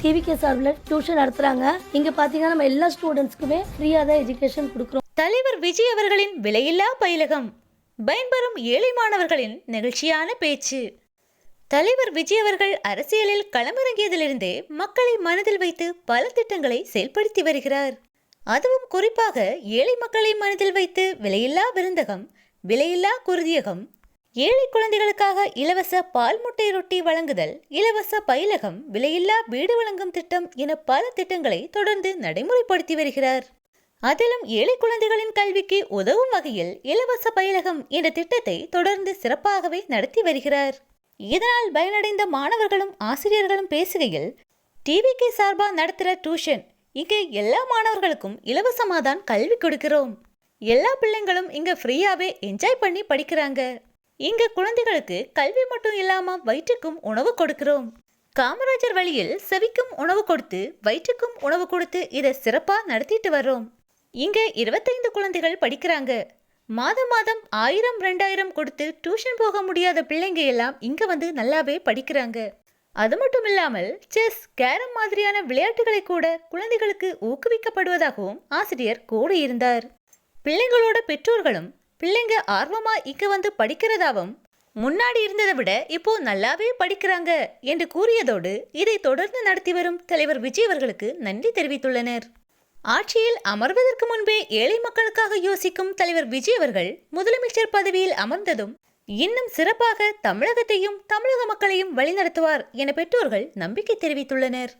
TVK சார்பில் tuition நடத்துறாங்க. இங்க பாத்தீங்கன்னா நம்ம எல்லா ஸ்டூடெண்ட்ஸ்க்குமே ஃப்ரீயா தான் எஜுகேஷன் கொடுக்குறோம். தலைவர் விஜய் அவர்களின் விலையில்லா பயிலகம், பயன்பெறும் ஏழை மாணவர்களின் நெகிழ்ச்சியான பேச்சு. தலைவர் விஜய் அவர்கள் அரசியலில் களமிறங்கியதிலிருந்தே மக்களை மனதில் வைத்து பல திட்டங்களை செயல்படுத்தி வருகிறார். அதுவும் குறிப்பாக ஏழை மக்களை மனதில் வைத்து விலையில்லா விருந்தகம், விலையில்லா குருதியகம், ஏழை குழந்தைகளுக்காக இலவச பால் முட்டை ரொட்டி வழங்குதல், இலவச பயிலகம், விலையில்லா வீடு வழங்கும் திட்டம் என பல திட்டங்களை தொடர்ந்து நடைமுறைப்படுத்தி வருகிறார். அதிலும் ஏழை குழந்தைகளின் கல்விக்கு உதவும் வகையில் இலவச பயிலகம் என்ற திட்டத்தை தொடர்ந்து சிறப்பாகவே நடத்தி வருகிறார். இதனால் பயனடைந்த மாணவர்களும் ஆசிரியர்களும் பேசுகையில், டிவிகே சார்பா நடத்துகிற டியூஷன், இங்கே எல்லா மாணவர்களுக்கும் இலவசமாக தான் கல்வி கொடுக்கிறோம். எல்லா பிள்ளைங்களும் இங்கே ஃப்ரீயாகவே என்ஜாய் பண்ணி படிக்கிறாங்க. இங்க குழந்தைகளுக்கு கல்வி மட்டும் இல்லாம வயிற்றுக்கும் உணவு கொடுக்கிறோம். காமராஜர் வழியில் செவிக்கும் உணவு கொடுத்து வயிற்றுக்கும் உணவு கொடுத்து இதை சிறப்பா நடத்திட்டு வர்றோம். இங்க 25 குழந்தைகள் படிக்கிறாங்க. மாதம் மாதம் 1000 2000 கொடுத்து டியூஷன் போக முடியாத பிள்ளைங்க எல்லாம் இங்க வந்து நல்லாவே படிக்கிறாங்க. அது மட்டும் இல்லாமல் செஸ், கேரம் மாதிரியான விளையாட்டுகளை கூட குழந்தைகளுக்கு ஊக்குவிக்கப்படுவதாகவும் ஆசிரியர் கூறியிருந்தார். பிள்ளைங்களோட பெற்றோர்களும் பிள்ளைங்க ஆர்வமா இங்க வந்து படிக்கிறதாவும், முன்னாடி இருந்ததை விட இப்போ நல்லாவே படிக்கிறாங்க என்று கூறியதோடு இதை தொடர்ந்து நடத்தி வரும் தலைவர் விஜய் அவர்களுக்கு நன்றி தெரிவித்துள்ளனர். ஆட்சியில் அமர்வதற்கு முன்பே ஏழை மக்களுக்காக யோசிக்கும் தலைவர் விஜய் அவர்கள் முதலமைச்சர் பதவியில் அமர்ந்ததும் இன்னும் சிறப்பாக தமிழகத்தையும் தமிழக மக்களையும் வழிநடத்துவார் என பெற்றோர்கள் நம்பிக்கை தெரிவித்துள்ளனர்.